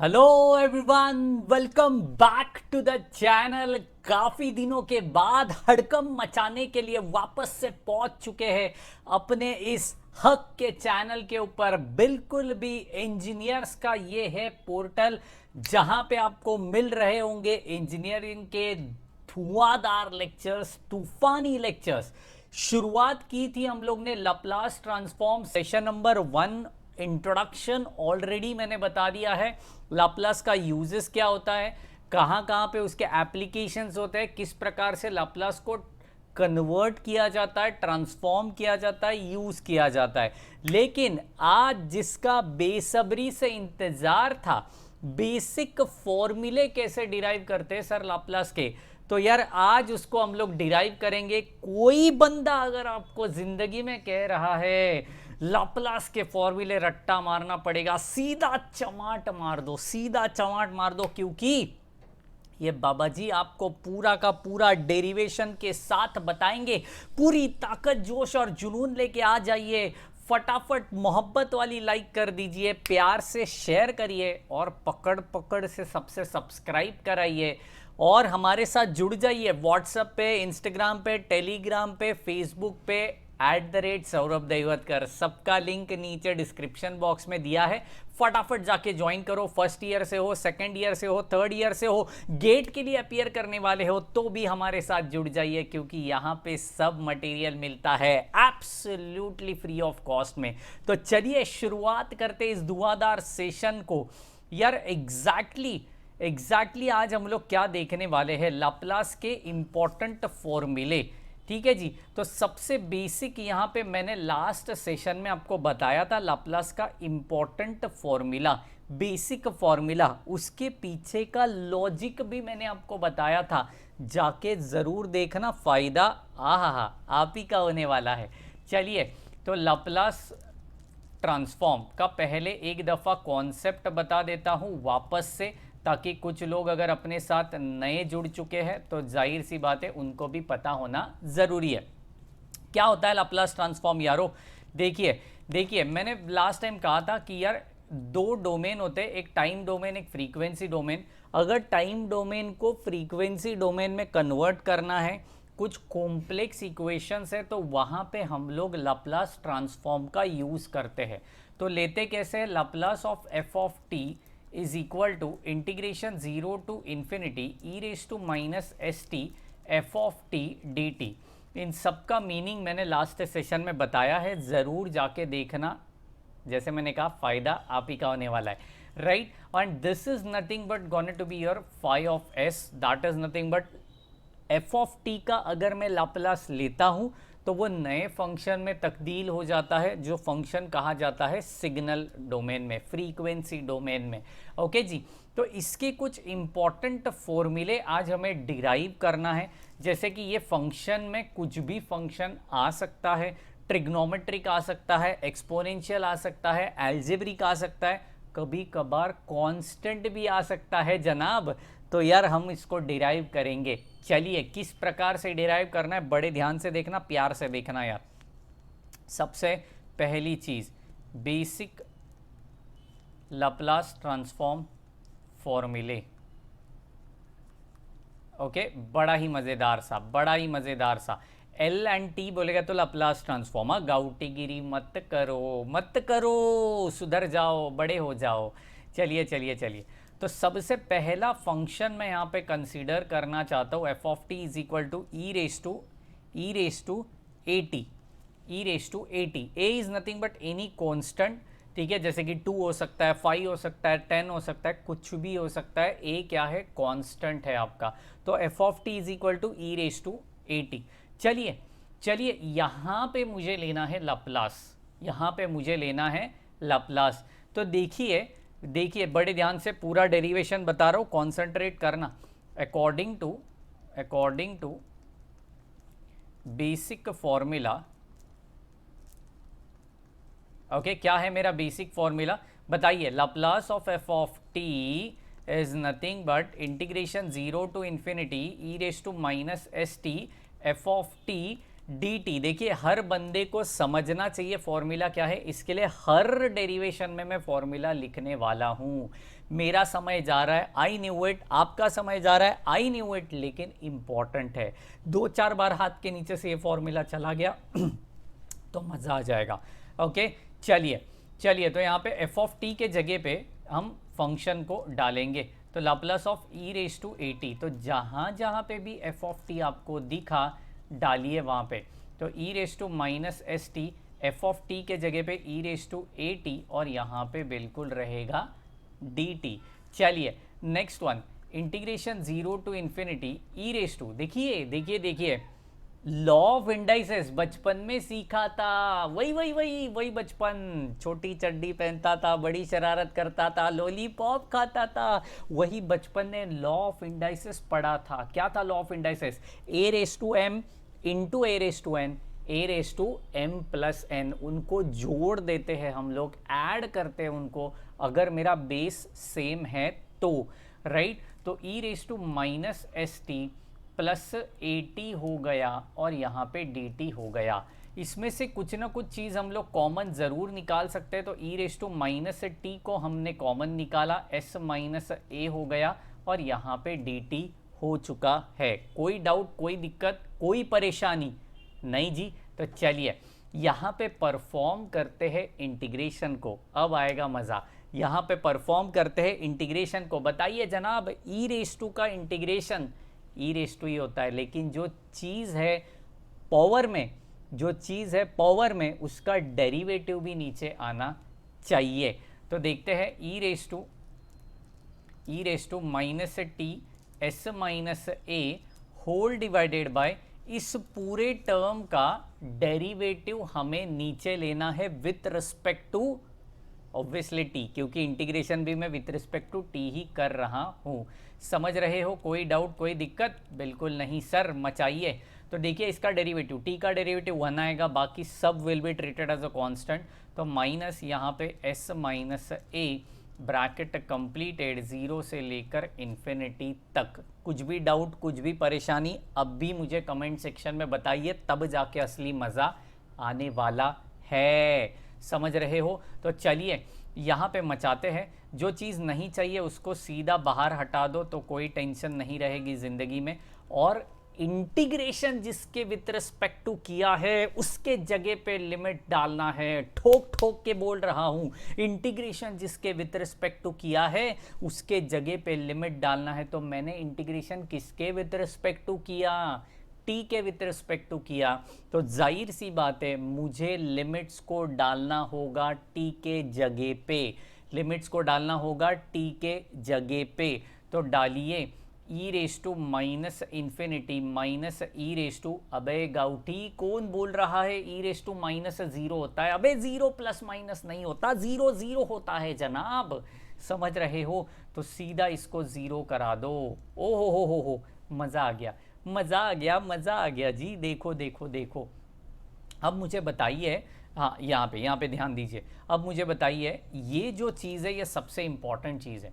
Hello everyone, welcome back to the channel. काफी दिनों के बाद हड़कंप मचाने के लिए वापस से पहुंच चुके हैं अपने इस हक के चैनल के ऊपर। बिल्कुल भी इंजीनियर्स का ये है पोर्टल जहां पे आपको मिल रहे होंगे इंजीनियरिंग के धुआंधार लेक्चर्स, तूफानी लेक्चर्स। शुरुआत की थी हम लोग ने Laplace transform session number 1 introduction. Already मैंने बता दिया है लाप्लास का यूजेस क्या होता है, कहाँ कहाँ पे उसके एप्लीकेशंस होते हैं, किस प्रकार से लाप्लास को कन्वर्ट किया जाता है, ट्रांसफॉर्म किया जाता है, यूज किया जाता है। लेकिन आज जिसका बेसब्री से इंतजार था, बेसिक फॉर्मूले कैसे डिराइव करते हैं सर लाप्लास के, तो यार आज उसको हम लोग डिराइव करेंगे। कोई बंदा अगर आपको जिंदगी में कह रहा है लाप्लास के फॉर्मूले रट्टा मारना पड़ेगा, सीधा चमाट मार दो, सीधा चमाट मार दो, क्योंकि ये बाबा जी आपको पूरा का पूरा डेरिवेशन के साथ बताएंगे। पूरी ताकत, जोश और जुनून लेके आ जाइए। फटाफट मोहब्बत वाली लाइक कर दीजिए, प्यार से शेयर करिए और पकड़ पकड़ से सबसे सब्सक्राइब कराइए और हमारे साथ जुड़ जाइए व्हाट्सएप पे, इंस्टाग्राम पे, टेलीग्राम पे, फेसबुक पे @सौरभ देवतकर। सबका लिंक नीचे डिस्क्रिप्शन बॉक्स में दिया है। फटाफट जाके ज्वाइन करो। फर्स्ट ईयर से हो, सेकंड ईयर से हो, थर्ड ईयर से हो, गेट के लिए अपीयर करने वाले हो तो भी हमारे साथ जुड़ जाइए, क्योंकि यहाँ पे सब मटेरियल मिलता है एब्सोल्युटली फ्री ऑफ कॉस्ट में। तो चलिए शुरुआत करते इस धुआंधार सेशन को। यार एग्जैक्टली आज हम लोग क्या देखने वाले हैं, लाप्लास के इंपॉर्टेंट फॉर्मूले। ठीक है जी। तो सबसे बेसिक यहाँ पे मैंने लास्ट सेशन में आपको बताया था लाप्लास का इंपॉर्टेंट फॉर्मूला, बेसिक फॉर्मूला, उसके पीछे का लॉजिक भी मैंने आपको बताया था। जाके ज़रूर देखना, फ़ायदा आप ही का होने वाला है। चलिए, तो लाप्लास ट्रांसफॉर्म का पहले एक दफ़ा कॉन्सेप्ट बता देता हूँ वापस से, ताकि कुछ लोग अगर अपने साथ नए जुड़ चुके हैं तो जाहिर सी बात है उनको भी पता होना ज़रूरी है। क्या होता है लाप्लास ट्रांसफॉर्म यारो? देखिए मैंने लास्ट टाइम कहा था कि यार दो डोमेन होते हैं, एक टाइम डोमेन, एक फ्रीक्वेंसी डोमेन। अगर टाइम डोमेन को फ्रीक्वेंसी डोमेन में कन्वर्ट करना है, कुछ कॉम्प्लेक्स इक्वेशंस है, तो वहाँ पे हम लोग लाप्लास ट्रांसफॉर्म का यूज़ करते हैं। तो लेते कैसे है, Laplace of f of t is equal to integration 0 to infinity e−st f of t d t. इन सब का मीनिंग मैंने लास्ट सेशन में बताया है, ज़रूर जाके देखना। जैसे मैंने कहा, फ़ायदा आप ही का होने वाला है, right. And this is nothing but going to be your phi of s, that is nothing but f of t का अगर मैं लाप्लास लेता हूँ तो वो नए फंक्शन में तब्दील हो जाता है, जो फंक्शन कहा जाता है सिग्नल डोमेन में, फ्रीक्वेंसी डोमेन में। ओके जी। तो इसके कुछ इंपॉर्टेंट फॉर्मूले आज हमें डिराइव करना है। जैसे कि ये फंक्शन में कुछ भी फंक्शन आ सकता है, ट्रिग्नोमेट्रिक आ सकता है, एक्सपोनेंशियल आ सकता है, अलजेब्रिक आ सकता है, कभी कभार कांस्टेंट भी आ सकता है जनाब। तो यार हम इसको डिराइव करेंगे। चलिए, किस प्रकार से डिराइव करना है, बड़े ध्यान से देखना, प्यार से देखना यार। सबसे पहली चीज़, बेसिक लाप्लास ट्रांसफॉर्म फॉर्मूले। ओके, बड़ा ही मज़ेदार सा एल एंड टी बोलेगा तो लाप्लास ट्रांसफॉर्म। गाउटीगिरी मत करो, सुधर जाओ, बड़े हो जाओ। चलिए। तो सबसे पहला फंक्शन मैं यहाँ पे कंसीडर करना चाहता हूँ, f of t is equal to e raise to a t. A is nothing but any constant. ठीक है, जैसे कि 2 हो सकता है, 5 हो सकता है, 10 हो सकता है, कुछ भी हो सकता है। ए क्या है, कांस्टेंट है आपका। तो f of t is equal to e raise to a t. चलिए यहाँ पे मुझे लेना है लाप्लास। तो देखिए बड़े ध्यान से, पूरा डेरिवेशन बता रहा हूँ, कॉन्सेंट्रेट करना। According to basic formula, okay, क्या है मेरा बेसिक फॉर्मूला बताइए। Laplace of f of t is nothing but integration 0 to infinity e−st f of t d t. देखिए हर बंदे को समझना चाहिए फॉर्मूला क्या है, इसके लिए हर डेरिवेशन में मैं फॉर्मूला लिखने वाला हूं। मेरा समय जा रहा है, आई न्यू इट, आपका समय जा रहा है, आई न्यू इट, लेकिन इंपॉर्टेंट है। 2-4 बार हाथ के नीचे से ये फॉर्मूला चला गया तो मज़ा आ जाएगा। ओके चलिए चलिए, तो यहाँ पे एफ ऑफ टी के जगह पे हम फंक्शन को डालेंगे, तो Laplace of e raise to a t. तो जहाँ जहाँ पे भी एफ ऑफ टी आपको दिखा डालिए वहाँ पे, तो e raise to minus s t, f of t के जगह पे e raise to a t, और यहाँ पे बिल्कुल रहेगा डी टी। चलिए next one, integration 0 to infinity e raise to. देखिए देखिए देखिए, लॉ ऑफ इंडाइसेस बचपन में सीखा था, वही वही वही वही बचपन, छोटी चड्डी पहनता था, बड़ी शरारत करता था, लॉलीपॉप खाता था, वही बचपन ने लॉ ऑफ इंडाइसेस पढ़ा था। क्या था law of indices? A raise to m into a raise to n, a raise to m plus n, उनको जोड़ देते हैं हम लोग, ऐड करते हैं उनको, अगर मेरा बेस सेम है तो, राइट। तो e raise to minus s t plus a t हो गया, और यहाँ पे डी टी हो गया। इसमें से कुछ ना कुछ चीज़ हम लोग कॉमन ज़रूर निकाल सकते हैं, तो e raise to minus t को हमने कॉमन निकाला, एस माइनस ए हो गया, और यहाँ पे डी टी हो चुका है। कोई डाउट, कोई दिक्कत, कोई परेशानी नहीं जी? तो चलिए यहाँ पे परफॉर्म करते हैं इंटीग्रेशन को, अब आएगा मज़ा। यहाँ पे परफॉर्म करते हैं इंटीग्रेशन को। बताइए जनाब, ई रेस टू का इंटीग्रेशन ई रेस टू ही होता है, लेकिन जो चीज़ है पावर में, जो चीज़ है पावर में, उसका डेरिवेटिव भी नीचे आना चाहिए। तो देखते हैं e raise to minus t s minus a whole divided by, इस पूरे टर्म का डेरिवेटिव हमें नीचे लेना है with respect to obviously t, क्योंकि इंटीग्रेशन भी मैं विथ रिस्पेक्ट टू टी ही कर रहा हूँ। समझ रहे हो? कोई डाउट, कोई दिक्कत? बिल्कुल नहीं सर, मचाइए। तो देखिए इसका डेरिवेटिव, टी का डेरिवेटिव 1 आएगा, बाकी सब will be treated as a constant. तो माइनस यहाँ पे s minus a, bracket completed 0 से लेकर इन्फिनिटी तक। कुछ भी डाउट, कुछ भी परेशानी, अब भी मुझे कमेंट सेक्शन में बताइए, तब जाके असली मज़ा आने वाला है। समझ रहे हो? तो चलिए यहाँ पे मचाते हैं। जो चीज़ नहीं चाहिए उसको सीधा बाहर हटा दो, तो कोई टेंशन नहीं रहेगी ज़िंदगी में। और इंटीग्रेशन जिसके विद रिस्पेक्ट टू किया है उसके जगह पे लिमिट डालना है। ठोक ठोक के बोल रहा हूँ, इंटीग्रेशन जिसके विद रिस्पेक्ट टू किया है उसके जगह पे लिमिट डालना है। तो मैंने इंटीग्रेशन किसके विद रिस्पेक्ट टू किया? टी के विद रिस्पेक्ट टू किया, तो जाहिर सी बात है मुझे लिमिट्स को डालना होगा टी के जगह पे, लिमिट्स को डालना होगा टी के जगह पे। तो डालिए e raise to minus infinity minus e raise to, अबे गाउठी कौन बोल रहा है ई रेस टू माइनस 0 होता है? अबे 0 प्लस माइनस नहीं होता, 0 0 होता है जनाब। समझ रहे हो? तो सीधा इसको 0 करा दो। ओ हो, मज़ा आ गया, मज़ा आ गया, मज़ा आ गया जी। देखो देखो देखो, अब मुझे बताइए, हाँ यहाँ पे ध्यान दीजिए। अब मुझे बताइए, ये जो चीज़ है ये सबसे इंपॉर्टेंट चीज़ है।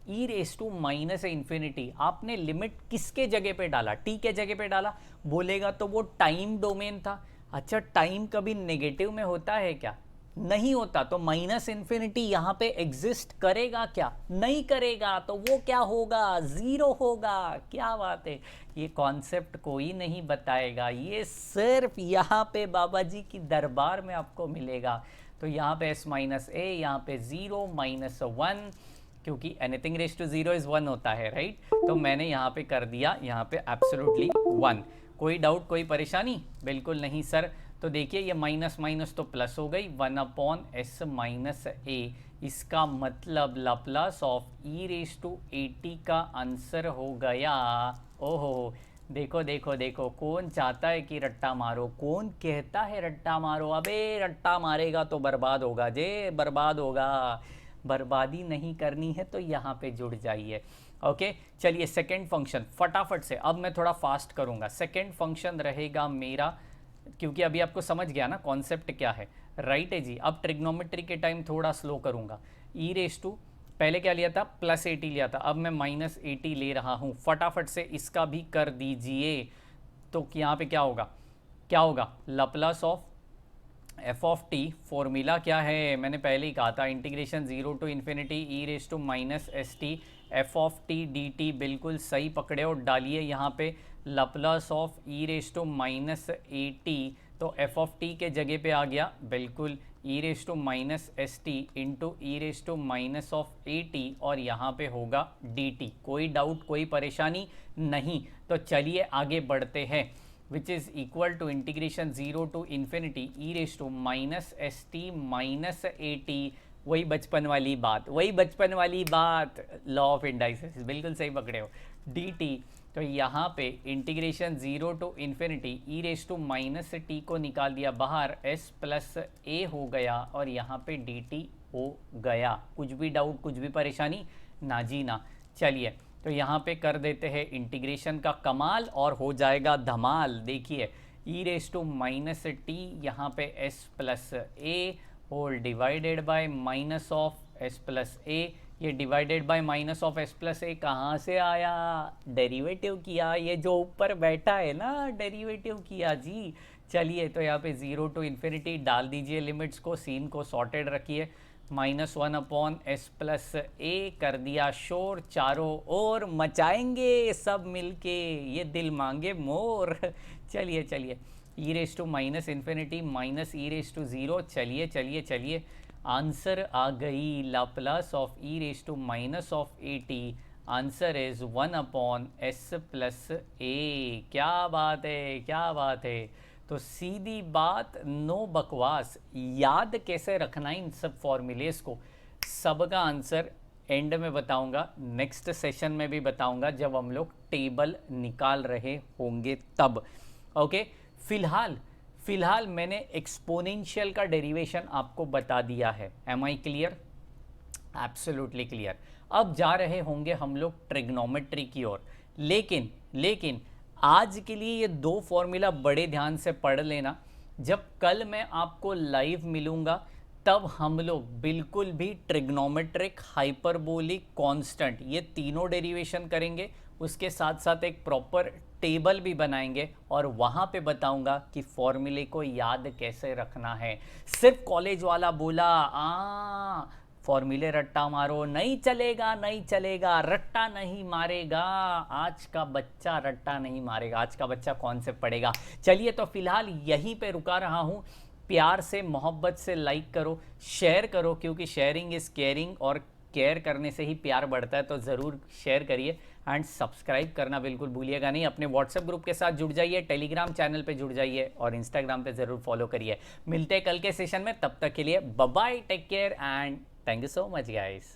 ई रेस टू माइनस इन्फिनिटी आपने लिमिट किसके जगह पे डाला? टी के जगह पे डाला। बोलेगा तो वो टाइम डोमेन था। अच्छा, टाइम कभी नेगेटिव में होता है क्या? नहीं होता। तो माइनस इन्फिनिटी यहाँ पे एग्जिस्ट करेगा क्या? नहीं करेगा। तो वो क्या होगा? 0 होगा। क्या बात है, ये कॉन्सेप्ट कोई नहीं बताएगा, ये सिर्फ यहाँ पे बाबा जी की दरबार में आपको मिलेगा। तो यहाँ पे s माइनस ए, यहाँ पे 0 माइनस 1, क्योंकि एनीथिंग रेस टू 0 इज 1 होता है, राइट। तो मैंने यहाँ पे कर दिया, यहाँ पे एब्सोल्युटली 1। कोई डाउट, कोई परेशानी? बिल्कुल नहीं सर। तो देखिए ये माइनस माइनस तो प्लस हो गई, 1 अपॉन एस माइनस ए। इसका मतलब Laplace of e raise to a t का आंसर हो गया। ओहो, देखो देखो देखो, कौन चाहता है कि रट्टा मारो? कौन कहता है रट्टा मारो? अबे रट्टा मारेगा तो बर्बाद होगा जे, बर्बाद होगा। बर्बादी नहीं करनी है तो यहाँ पे जुड़ जाइए। ओके चलिए, सेकेंड फंक्शन फटाफट से, अब मैं थोड़ा फास्ट करूँगा। सेकेंड फंक्शन रहेगा मेरा, क्योंकि अभी आपको समझ गया ना कॉन्सेप्ट क्या है, राइट है जी। अब ट्रिग्नोमेट्री के टाइम थोड़ा स्लो करूँगा। ई रेस टू पहले क्या लिया था? प्लस 80 लिया था, अब मैं माइनस 80 ले रहा हूँ। फटाफट से इसका भी कर दीजिए। तो यहाँ पे क्या होगा? क्या होगा, Laplace of f of t, formula क्या है, मैंने पहले ही कहा था, integration 0 to infinity e raise to minus s t f of t d t. बिल्कुल सही पकड़े और डालिए यहाँ पे Laplace of e raise to minus a t, तो एफ ऑफ टी के जगह पे आ गया बिल्कुल e raise to minus s t into e raise to minus of a t, और यहाँ पे होगा डी टी। कोई डाउट, कोई परेशानी नहीं। तो चलिए आगे बढ़ते हैं, which is equal to integration 0 to infinity e raise to minus s t minus a t. वही बचपन वाली बात, वही बचपन वाली बात, लॉ ऑफ इंडाइसिस, बिल्कुल सही पकड़े हो, डी टी। तो यहाँ पे integration 0 to infinity e raise to minus t को निकाल दिया बाहर, एस प्लस ए हो गया और यहाँ पे डी टी हो गया। कुछ भी डाउट, कुछ भी परेशानी, ना जी ना। चलिए तो यहाँ पे कर देते हैं इंटीग्रेशन का कमाल और हो जाएगा धमाल। देखिए e raise to minus t, यहाँ पे s plus a whole divided by minus of s plus a. ये divided by minus of s plus a कहाँ से आया, डेरिवेटिव किया, ये जो ऊपर बैठा है ना डेरिवेटिव किया जी। चलिए तो यहाँ पे 0 टू इन्फिनिटी डाल दीजिए लिमिट्स को, सीन को सॉर्टेड रखिए, -1 अपॉन एस प्लस ए कर दिया शोर, चारों ओर मचाएंगे सब मिलके, ये दिल मांगे मोर। चलिए चलिए e raise to minus infinity minus e raise to 0, चलिए चलिए चलिए आंसर आ गई, Laplace of e raise to minus of a t, answer is 1 upon s plus a. क्या बात है, क्या बात है। तो सीधी बात, नो बकवास, याद कैसे रखना इन सब फॉर्मूलेस को, सबका आंसर एंड में बताऊंगा, नेक्स्ट सेशन में भी बताऊंगा जब हम लोग टेबल निकाल रहे होंगे तब। ओके, फिलहाल मैंने एक्सपोनेंशियल का डेरिवेशन आपको बता दिया है। Am I clear? Absolutely clear. अब जा रहे होंगे हम लोग ट्रिग्नोमेट्री की ओर, लेकिन आज के लिए ये दो फॉर्मूला बड़े ध्यान से पढ़ लेना। जब कल मैं आपको लाइव मिलूंगा तब हम लोग बिल्कुल भी ट्रिग्नोमेट्रिक, हाइपरबोलिक, कांस्टेंट, ये तीनों डेरिवेशन करेंगे। उसके साथ साथ एक प्रॉपर टेबल भी बनाएंगे और वहाँ पे बताऊंगा कि फॉर्मूले को याद कैसे रखना है। सिर्फ कॉलेज वाला बोला फॉर्मूले रट्टा मारो, नहीं चलेगा, नहीं चलेगा, रट्टा नहीं मारेगा। आज का बच्चा रट्टा नहीं मारेगा, आज का बच्चा कौन से पढ़ेगा। चलिए तो फिलहाल यहीं पे रुका रहा हूँ। प्यार से, मोहब्बत से लाइक करो, शेयर करो, क्योंकि शेयरिंग इज़ केयरिंग और केयर करने से ही प्यार बढ़ता है। तो ज़रूर शेयर करिए एंड सब्सक्राइब करना बिल्कुल भूलिएगा नहीं। अपने व्हाट्सएप ग्रुप के साथ जुड़ जाइए, टेलीग्राम चैनल पे जुड़ जाइए और इंस्टाग्राम पे ज़रूर फॉलो करिए। मिलते हैं कल के सेशन में, तब तक के लिए bye bye, take care and thank you so much guys।